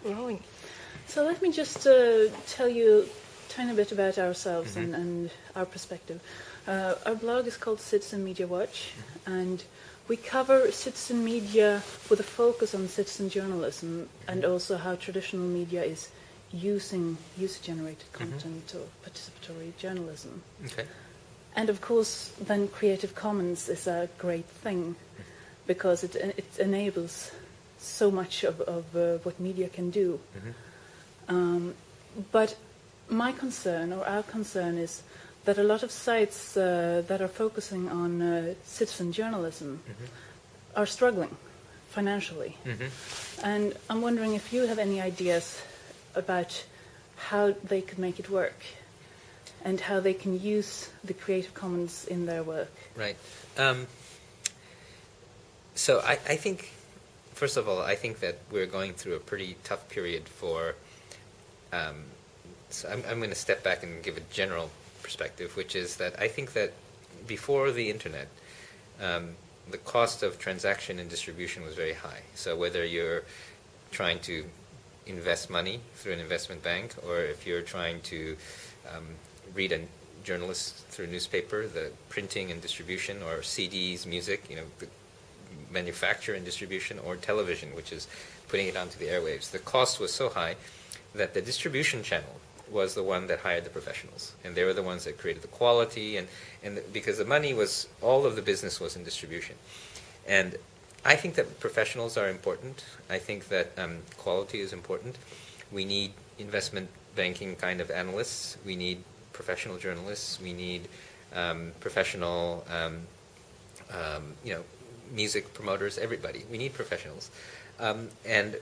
rolling. So let me just tell you a tiny bit about ourselves and our perspective. Our blog is called Citizen Media Watch, and we cover citizen media with a focus on citizen journalism and also how traditional media is using user-generated content or participatory journalism. Okay. And of course, then Creative Commons is a great thing because it enables so much of what media can do. But my concern, or our concern, is that a lot of sites that are focusing on citizen journalism are struggling financially. And I'm wondering if you have any ideas about how they could make it work and how they can use the Creative Commons in their work. Right. So I think, first of all, I think that we're going through a pretty tough period for... so I'm going to step back and give a general perspective, which is that I think that before the internet, the cost of transaction and distribution was very high. So whether you're trying to invest money through an investment bank, or if you're trying to read a journalist through a newspaper, the printing and distribution, or CDs, music, the manufacture and distribution, or television, which is putting it onto the airwaves, the cost was so high that the distribution channel was the one that hired the professionals, and they were the ones that created the quality, and because the money was, all of the business was in distribution. And I think that professionals are important. I think that quality is important. We need investment banking kind of analysts. We need professional journalists. We need professional, music promoters. Everybody. We need professionals, and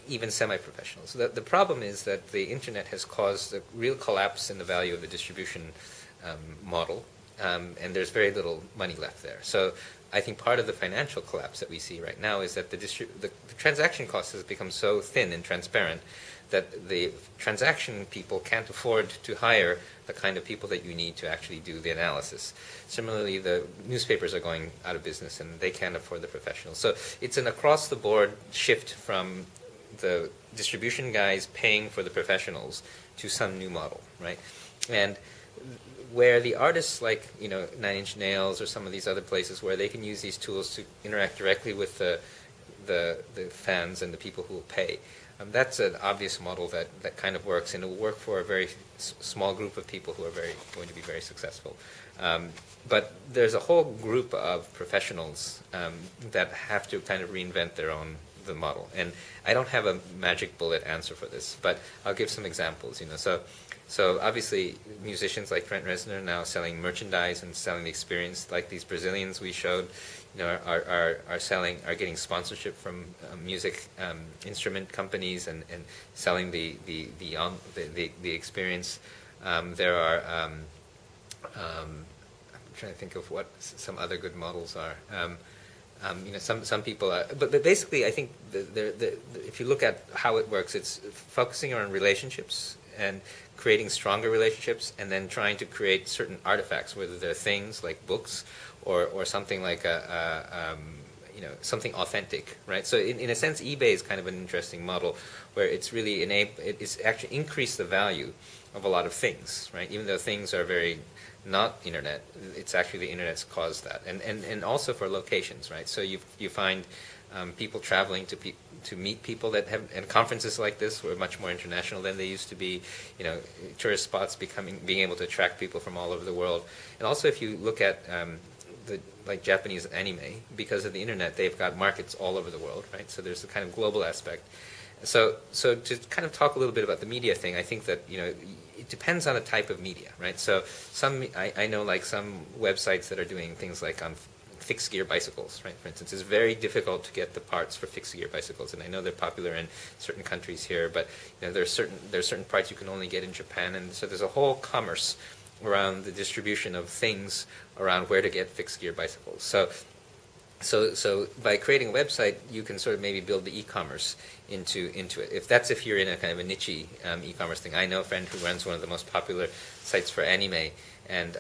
even semi-professionals. The problem is that the internet has caused a real collapse in the value of the distribution model, and there's very little money left there. So I think part of the financial collapse that we see right now is that the transaction cost has become so thin and transparent that the transaction people can't afford to hire the kind of people that you need to actually do the analysis. Similarly, the newspapers are going out of business and they can't afford the professionals. So it's an across-the-board shift from the distribution guys paying for the professionals to some new model, right? And where the artists like, Nine Inch Nails or some of these other places where they can use these tools to interact directly with the fans and the people who will pay, that's an obvious model that kind of works, and it will work for a very small group of people who are going to be very successful. But there's a whole group of professionals that have to kind of reinvent the model. And I don't have a magic bullet answer for this, but I'll give some examples. So obviously musicians like Trent Reznor now selling merchandise and selling the experience, like these Brazilians we showed, are getting sponsorship from music instrument companies and selling the experience. There are I'm trying to think of what some other good models are. Some people are, but basically I think if you look at how it works, it's focusing on relationships and creating stronger relationships, and then trying to create certain artifacts, whether they're things like books or something like something authentic, right? So in a sense, eBay is kind of an interesting model where it's really it's actually increased the value of a lot of things, right? Even though things are very not internet, it's actually the internet's caused that, and also for locations, right? So you find people traveling to meet people that have, and conferences like this were much more international than they used to be. Tourist spots being able to attract people from all over the world, and also if you look at like Japanese anime, because of the internet, they've got markets all over the world, right? So there's a kind of global aspect. So to kind of talk a little bit about the media thing, I think that it depends on the type of media, right? So I know like some websites that are doing things like on fixed gear bicycles, right? For instance, it's very difficult to get the parts for fixed gear bicycles, and I know they're popular in certain countries here, but there's certain parts you can only get in Japan, and so there's a whole commerce around the distribution of things around where to get fixed gear bicycles. So by creating a website, you can sort of maybe build the e-commerce into it. If you're in a kind of a niche e-commerce thing. I know a friend who runs one of the most popular sites for anime and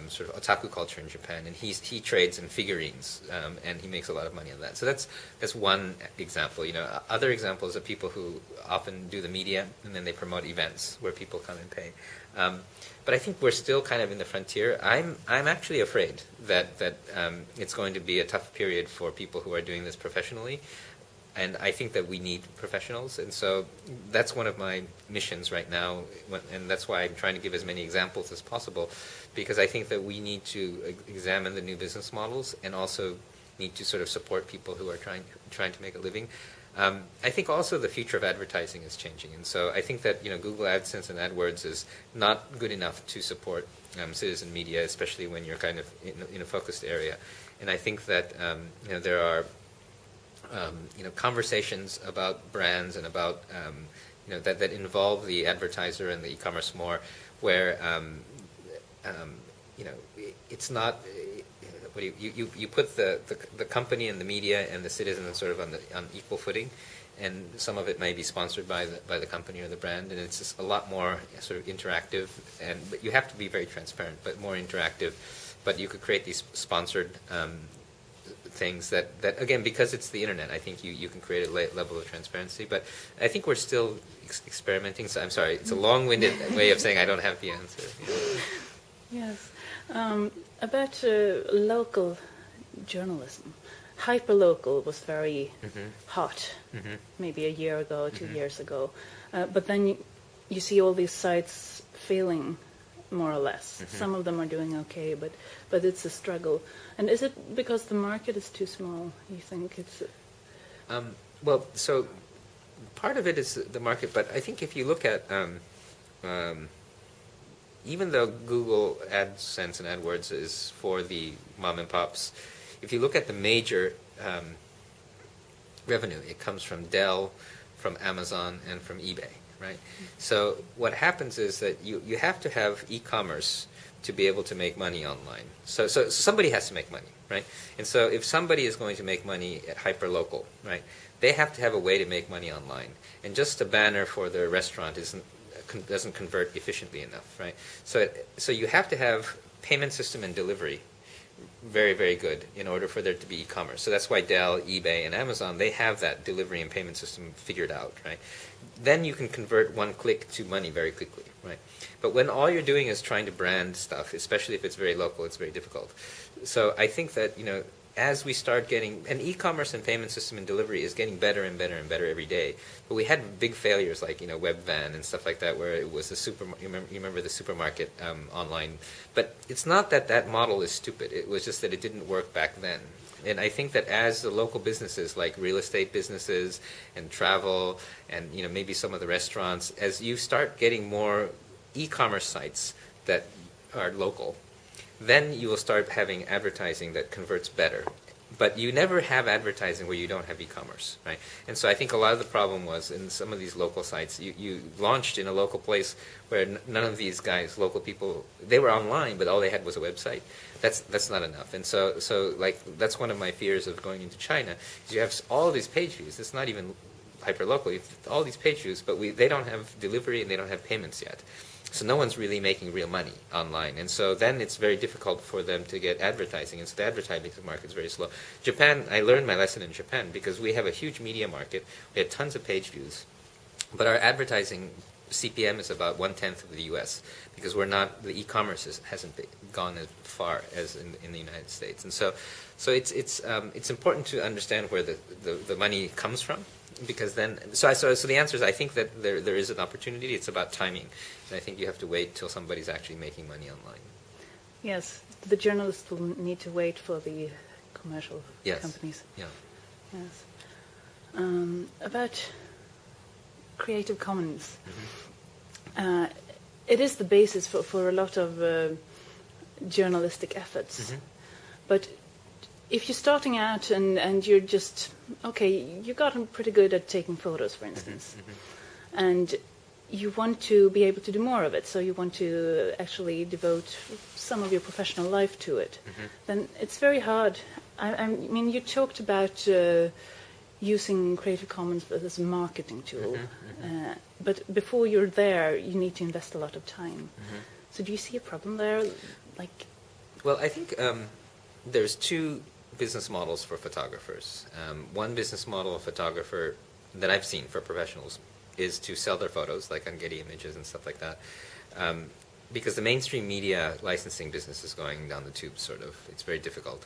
sort of otaku culture in Japan, and he trades in figurines, and he makes a lot of money on that. So that's one example. Other examples are people who often do the media, and then they promote events where people come and pay. But I think we're still kind of in the frontier. I'm actually afraid that it's going to be a tough period for people who are doing this professionally. And I think that we need professionals, and so that's one of my missions right now, and that's why I'm trying to give as many examples as possible, because I think that we need to examine the new business models and also need to sort of support people who are trying to make a living. I think also the future of advertising is changing, and so I think that Google AdSense and AdWords is not good enough to support citizen media, especially when you're kind of in a focused area. And I think that there are conversations about brands and about that involve the advertiser and the e-commerce more, where it's not you put the company and the media and the citizen sort of on equal footing, and some of it may be sponsored by the company or the brand, and it's just a lot more sort of interactive, but you have to be very transparent, but more interactive. But you could create these sponsored things that again, because it's the internet, I think you can create a level of transparency. But I think we're still experimenting. So I'm sorry, it's a long-winded way of saying I don't have the answer. Yes. About local journalism, hyperlocal was very hot, maybe a year ago, 2 years ago. But then you see all these sites failing, more or less. Some of them are doing okay, but it's a struggle. And is it because the market is too small, you think? It's well, so part of it is the market, but I think if you look at even though Google AdSense and AdWords is for the mom and pops, if you look at the major revenue, it comes from Dell, from Amazon, and from eBay, right? So what happens is that you have to have e-commerce to be able to make money online. So somebody has to make money, right? And so if somebody is going to make money at hyperlocal, right, they have to have a way to make money online. And just a banner for their restaurant doesn't convert efficiently enough, right? So you have to have payment system and delivery very, very good in order for there to be e-commerce. So that's why Dell, eBay, and Amazon, they have that delivery and payment system figured out, right? Then you can convert one click to money very quickly, right? But when all you're doing is trying to brand stuff, especially if it's very local, it's very difficult. So I think that, as we start getting, and e-commerce and payment system and delivery is getting better and better and better every day. But we had big failures like, Webvan and stuff like that, where it was you remember the supermarket online. But it's not that model is stupid. It was just that it didn't work back then. And I think that as the local businesses, like real estate businesses and travel and, maybe some of the restaurants, as you start getting more e-commerce sites that are local, then you will start having advertising that converts better. But you never have advertising where you don't have e-commerce, right? And so I think a lot of the problem was in some of these local sites, you launched in a local place where none of these guys, local people, they were online, but all they had was a website. That's not enough. And so like that's one of my fears of going into China, is you have all these page views. It's not even hyper-local. You have all these page views, but they don't have delivery and they don't have payments yet. So no one's really making real money online. And so then it's very difficult for them to get advertising. And so the advertising market is very slow. Japan, I learned my lesson in Japan because we have a huge media market. We had tons of page views. But our advertising CPM is about 1/10 of the U.S. because the e-commerce hasn't gone as far as in the United States. And so it's important to understand where the money comes from. Because then, so the answer is I think that there is an opportunity. It's about timing, and I think you have to wait till somebody's actually making money online. Yes, the journalists will need to wait for the commercial companies. Yeah. Yes. About Creative Commons, it is the basis for a lot of journalistic efforts, but if you're starting out and you're just, you gotten pretty good at taking photos, for instance, and you want to be able to do more of it, so you want to actually devote some of your professional life to it, then it's very hard. I mean, you talked about using Creative Commons as a marketing tool. But before you're there, you need to invest a lot of time. So do you see a problem there? Like, well, I think there's two business models for photographers. One business model of photographer that I've seen for professionals is to sell their photos, like on Getty Images and stuff like that, because the mainstream media licensing business is going down the tube, sort of. It's very difficult.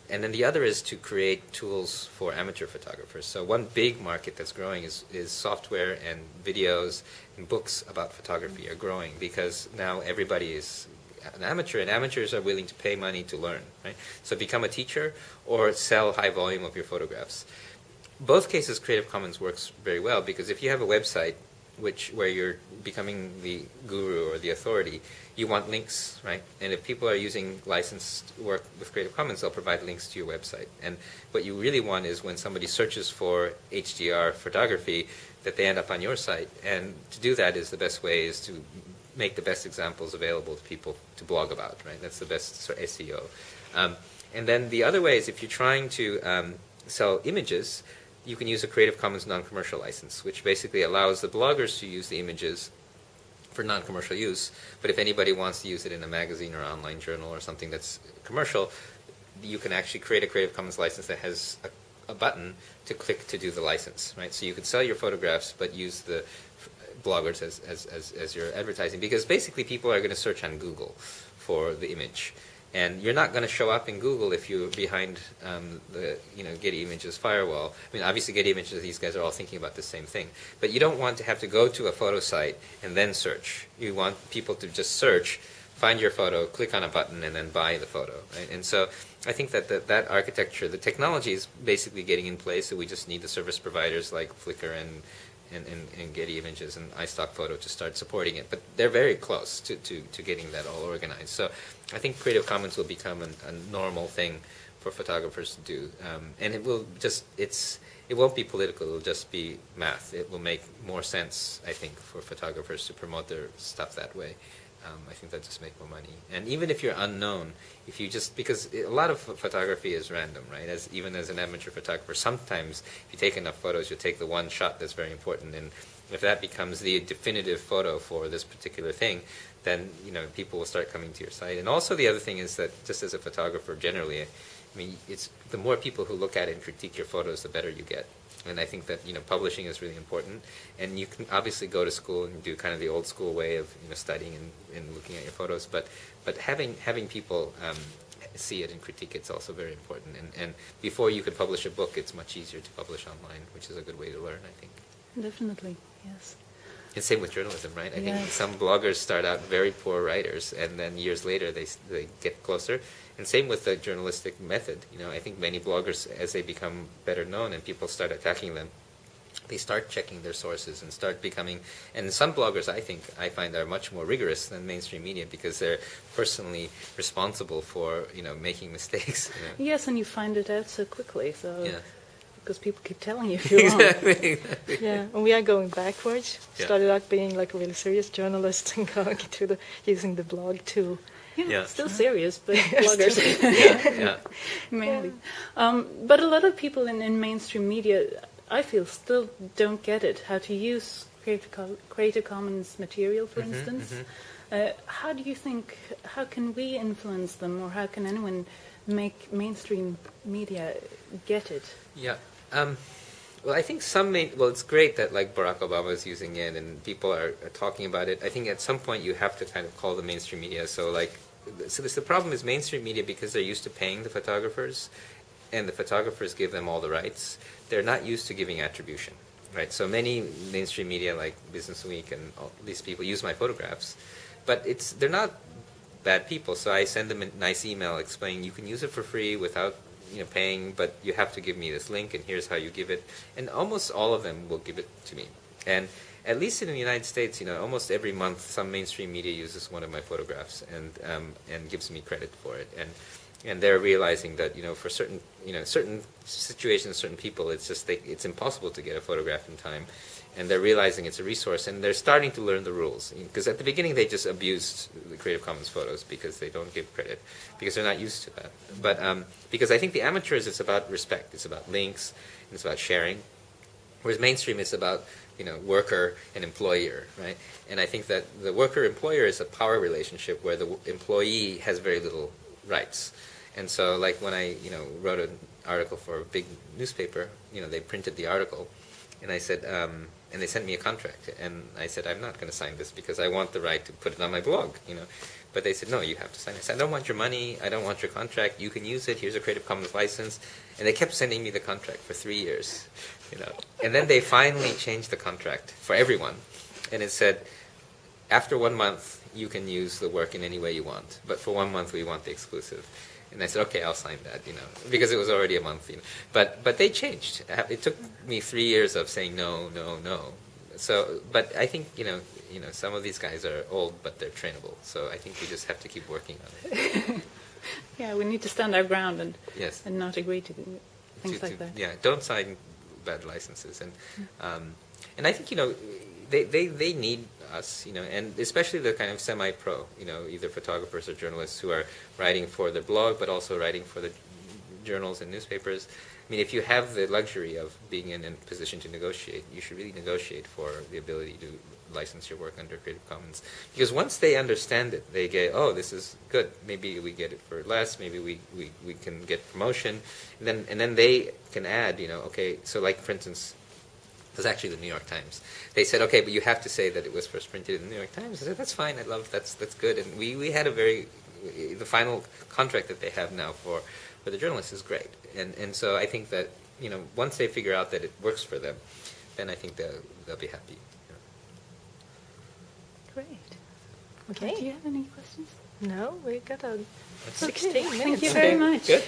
And then the other is to create tools for amateur photographers. So one big market that's growing is software and videos and books about photography are growing because now everybody is an amateur, and amateurs are willing to pay money to learn, right? So become a teacher or sell high volume of your photographs. Both cases, Creative Commons works very well because if you have a website where you're becoming the guru or the authority, you want links, right? And if people are using licensed work with Creative Commons, they'll provide links to your website. And what you really want is when somebody searches for HDR photography, that they end up on your site. And to do that is the best way is to make the best examples available to people to blog about, right? That's the best sort of SEO. And then the other way is if you're trying to sell images, you can use a Creative Commons non-commercial license, which basically allows the bloggers to use the images for non-commercial use. But if anybody wants to use it in a magazine or online journal or something that's commercial, you can actually create a Creative Commons license that has a button to click to do the license, right? So you could sell your photographs, but use the bloggers as your advertising, because basically people are going to search on Google for the image. And you're not going to show up in Google if you're behind the Getty Images firewall. I mean, obviously Getty Images, these guys are all thinking about the same thing. But you don't want to have to go to a photo site and then search. You want people to just search, find your photo, click on a button, and then buy the photo. Right? And so I think that architecture, the technology is basically getting in place, so we just need the service providers like Flickr and Getty Images and iStock Photo to start supporting it. But they're very close to getting that all organized. So I think Creative Commons will become a normal thing for photographers to do. And it will it won't be political, it'll just be math. It will make more sense, I think, for photographers to promote their stuff that way. I think that just make more money. And even if you're unknown, if you just, because a lot of photography is random, right? Even as an amateur photographer, sometimes if you take enough photos, you'll take the one shot that's very important. And if that becomes the definitive photo for this particular thing, then people will start coming to your site. And also the other thing is that just as a photographer generally, I mean, it's the more people who look at it and critique your photos, the better you get. And I think that publishing is really important, and you can obviously go to school and do kind of the old school way of studying and looking at your photos, but having people see it and critique it's also very important. And before you could publish a book, it's much easier to publish online, which is a good way to learn, I think. Definitely, yes. And same with journalism, right? I think Yes. some bloggers start out very poor writers, and then years later they get closer. And same with the journalistic method. I think many bloggers, as they become better known and people start attacking them, they start checking their sources and start becoming. And some bloggers, I find, are much more rigorous than mainstream media because they're personally responsible for making mistakes. Yes, and you find it out so quickly. So. Yeah. Because people keep telling you if you're wrong. Exactly. Yeah, and we are going backwards. Yeah. Started out being like a really serious journalist and going to using the blog to Yeah. Still serious, but bloggers. Yeah. Mainly. But a lot of people in mainstream media, I feel, still don't get it, how to use Creative Commons material, for instance. How do you think, how can we influence them, or how can anyone make mainstream media get it? Yeah. Well, I think it's great that like Barack Obama is using it and people are talking about it. I think at some point you have to kind of call the mainstream media. So the problem is mainstream media, because they're used to paying the photographers and the photographers give them all the rights, they're not used to giving attribution, right? So many mainstream media like Business Week and all these people use my photographs, but they're not bad people. So I send them a nice email explaining you can use it for free without paying, but you have to give me this link, and here's how you give it. And almost all of them will give it to me. And at least in the United States, almost every month, some mainstream media uses one of my photographs and gives me credit for it. And they're realizing that for certain situations, certain people, it's impossible to get a photograph in time. and they're realizing it's a resource, and they're starting to learn the rules. Because at the beginning they just abused the Creative Commons photos because they don't give credit, because they're not used to that. But because I think the amateurs, it's about respect, it's about links, it's about sharing, whereas mainstream is about worker and employer, right? And I think that the worker-employer is a power relationship where the employee has very little rights. And so, like when I wrote an article for a big newspaper, they printed the article, and I said, and they sent me a contract, and I said, I'm not going to sign this because I want the right to put it on my blog, But they said, no, you have to sign it. I said, I don't want your money, I don't want your contract, you can use it, here's a Creative Commons license. And they kept sending me the contract for 3 years, And then they finally changed the contract for everyone, and it said, after 1 month, you can use the work in any way you want, but for 1 month, we want the exclusive. And I said, okay, I'll sign that, because it was already a month, But they changed. It took me 3 years of saying no, no, no. So, but I think, some of these guys are old, but they're trainable. So I think we just have to keep working on it. Yeah, we need to stand our ground and Yes. and not agree to things like that. Yeah, don't sign bad licenses. And I think, they need us, and especially the kind of semi-pro, either photographers or journalists who are writing for the blog, but also writing for the journals and newspapers. I mean, if you have the luxury of being in a position to negotiate, you should really negotiate for the ability to license your work under Creative Commons. Because once they understand it, they get, oh, this is good. Maybe we get it for less. Maybe we can get promotion. And then they can add, okay, so like, for instance, it was actually the New York Times. They said, okay, but you have to say that it was first printed in the New York Times. I said, that's fine. That's good. And we had the final contract that they have now for the journalists is great. And so I think that, once they figure out that it works for them, then I think they'll be happy. Great. Okay. Do you have any questions? No, we got a That's 16 minutes. Thank you very much. Good.